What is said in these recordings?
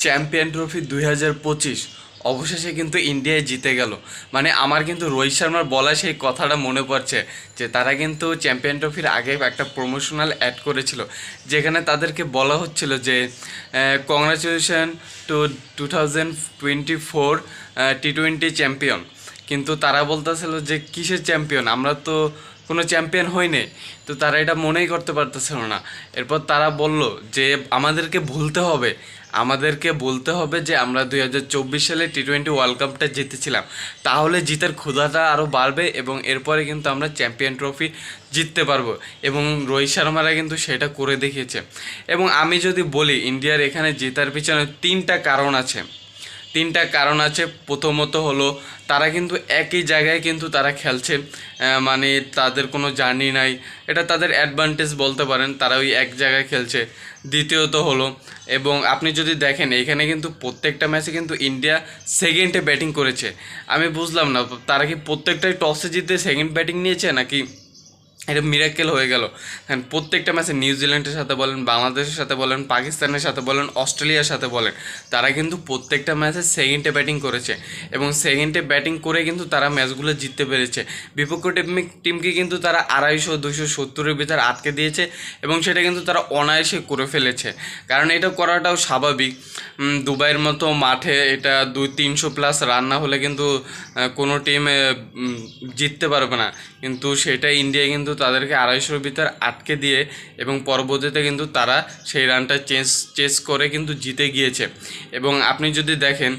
Champion trophy 2025 অবশেষে কিন্তু ইন্ডিয়ায় জিতে গেল। মানে আমার কিন্তু রোহিত শর্মার বলা সেই কথাটা মনে পড়ছে যে তারা কিন্তু চ্যাম্পিয়ন ট্রফির আগে একটা প্রমোশনাল অ্যাড করেছিল, যেখানে তাদেরকে বলা হচ্ছিল যে কংগ্রাচুলেশন টু 2024 টি-20 চ্যাম্পিয়ন। কিন্তু তারা বলতেছিল যে কিসের চ্যাম্পিয়ন, আমরা তো কোনো চ্যাম্পিয়ন হয়নি। তো তারা এটা মনেই করতে পারতেছিল না। এরপর তারা বলল যে আমাদেরকে বলতে হবে যে আমরা 2024 সালে টি-20 ওয়ার্ল্ড কাপটা জিতেছিলাম, তাহলে জিতার ক্ষুধাটা আরও বাড়বে এবং এরপরে কিন্তু আমরা চ্যাম্পিয়ন ট্রফি জিততে পারবো। এবং রোহিত শর্মারা কিন্তু সেটা করে দেখিয়েছে। এবং আমি যদি বলি ইন্ডিয়ার এখানে জেতার পিছনে তিনটা কারণ আছে। প্রথমত হলো তারা কিন্তু একই জায়গায় কিন্তু তারা খেলছে, মানে তাদের কোনো জার্নি নাই, এটা তাদের অ্যাডভান্টেজ বলতে পারেন, তারা ওই এক জায়গায় খেলছে। দ্বিতীয়ত হলো, এবং আপনি যদি দেখেন এখানে কিন্তু প্রত্যেকটা ম্যাচে কিন্তু ইন্ডিয়া সেকেন্ডে ব্যাটিং করেছে। আমি বুঝলাম না তারা কি প্রত্যেকটাই টসে জিতে সেকেন্ড ব্যাটিং নিয়েছে নাকি এটা মিরাক্কেল হয়ে গেল। হ্যাঁ, প্রত্যেকটা ম্যাচে নিউজিল্যান্ডের সাথে বলেন, বাংলাদেশের সাথে বলেন, পাকিস্তানের সাথে বলেন, অস্ট্রেলিয়ার সাথে বলেন, তারা কিন্তু প্রত্যেকটা ম্যাচে সেকেন্ডে ব্যাটিং করেছে এবং সেকেন্ডে ব্যাটিং করে কিন্তু তারা ম্যাচগুলো জিততে পেরেছে। বিপক্ষ টিমকে কিন্তু তারা 250-270-এর ভিতর আটকে দিয়েছে এবং সেটা কিন্তু তারা অনায়াসে করে ফেলেছে। কারণ এটা করাটাও স্বাভাবিক। দুবাইয়ের মতো মাঠে এটা 200-300+ রান না হলে কিন্তু কোনো টিম জিততে পারবে না। কিন্তু সেটা ইন্ডিয়া কিন্তু তাদেরকে 250-এর ভিতর আটকে দিয়ে এবং পরবর্তীতে কিন্তু তারা সেই রানটা চেস করে কিন্তু জিতে গিয়েছে। এবং আপনি যদি দেখেন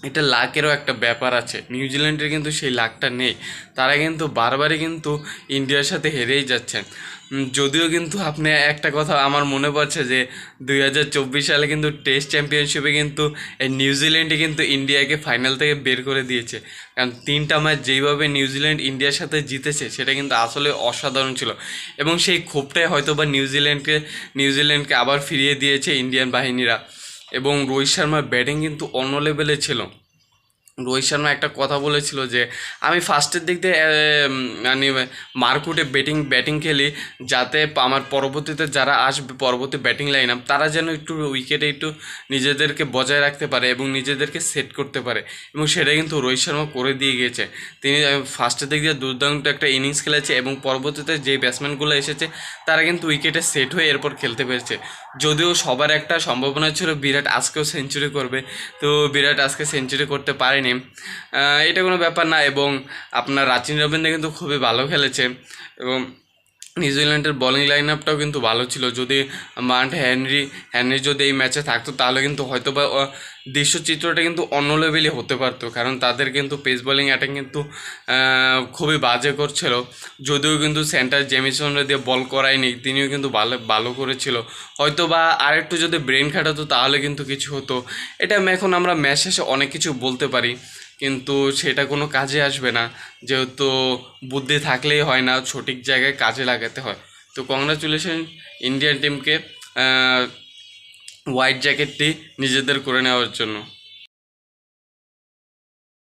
এটা লাকেরও একটা ব্যাপার আছে, নিউজিল্যান্ডের কিন্তু সেই লাকটা নেই, তারা কিন্তু বারবারই কিন্তু ইন্ডিয়ার সাথে হেরেই যাচ্ছেন। যদিও কিন্তু আপনি একটা কথা আমার মনে পড়ছে যে 2024 সালে কিন্তু টেস্ট চ্যাম্পিয়নশিপে কিন্তু এই নিউজিল্যান্ডে কিন্তু ইন্ডিয়াকে ফাইনাল থেকে বের করে দিয়েছে। কারণ 3টা ম্যাচ যেইভাবে নিউজিল্যান্ড ইন্ডিয়ার সাথে জিতেছে সেটা কিন্তু আসলে অসাধারণ ছিল এবং সেই ক্ষোভটাই হয়তো বা নিউজিল্যান্ডকে আবার ফিরিয়ে দিয়েছে ইন্ডিয়ান বাহিনীরা। এবং রোহিত শর্মার ব্যাটিং কিন্তু অন্য লেভেলে ছিল। রোহিত শর্মা একটা কথা বলেছিল যে আমি ফার্স্টের দিক দিয়ে মানে মারকুটে ব্যাটিং খেলি, যাতে আমার পরবর্তীতে যারা আসবে পরবর্তী ব্যাটিং লাইন আপ তারা যেন একটু উইকেটে একটু নিজেদেরকে বজায় রাখতে পারে এবং নিজেদেরকে সেট করতে পারে। এবং সেটা কিন্তু রোহিত শর্মা করে দিয়ে গিয়েছে। তিনি ফার্স্টের দিক দিয়ে দুর্দান্ত একটা ইনিংস খেলেছে এবং পরবর্তীতে যে ব্যাটসম্যানগুলো এসেছে তারা কিন্তু উইকেটে সেট হয়ে এরপর খেলতে পেরেছে। যদিও সবার একটা সম্ভাবনা ছিল বিরাট আজকেও সেঞ্চুরি করবে, তো বিরাট আজকে সেঞ্চুরি করতে পারেনি। এটা কোনো ব্যাপার না। এবং আপনার রাচিন রবীন্দ্র কিন্তু খুবই ভালো খেলেছে এবং নিউজিল্যান্ডের বোলিং লাইন আপটাও কিন্তু ভালো ছিল। যদি হেনরি যদি এই ম্যাচে থাকতো তাহলে কিন্তু হয়তো বা দৃশ্যচিত্রটা কিন্তু অন্য লেভেলই হতে পারতো, কারণ তাদের কিন্তু পেস বোলিং অ্যাটাক কিন্তু খুবই বাজে করছিল। যদিও কিন্তু সেন্টার জেমিসনরা দিয়ে বল করায়নি, তিনিও কিন্তু ভালো করেছিল। হয়তো বা আরেকটু যদি ব্রেন খাটাতো তাহলে কিন্তু কিছু হতো। এটা এখন আমরা ম্যাচ শেষে অনেক কিছু বলতে পারি, কিন্তু সেটা কোনো কাজে আসবে না, যেহেতু বুদ্ধি থাকলেই হয় না, সঠিক জায়গায় কাজে লাগাতে হয়। তো কংগ্রাচুলেশন ইন্ডিয়ান টিমকে হোয়াইট জ্যাকেটটি নিজেদের করে নেওয়ার জন্য।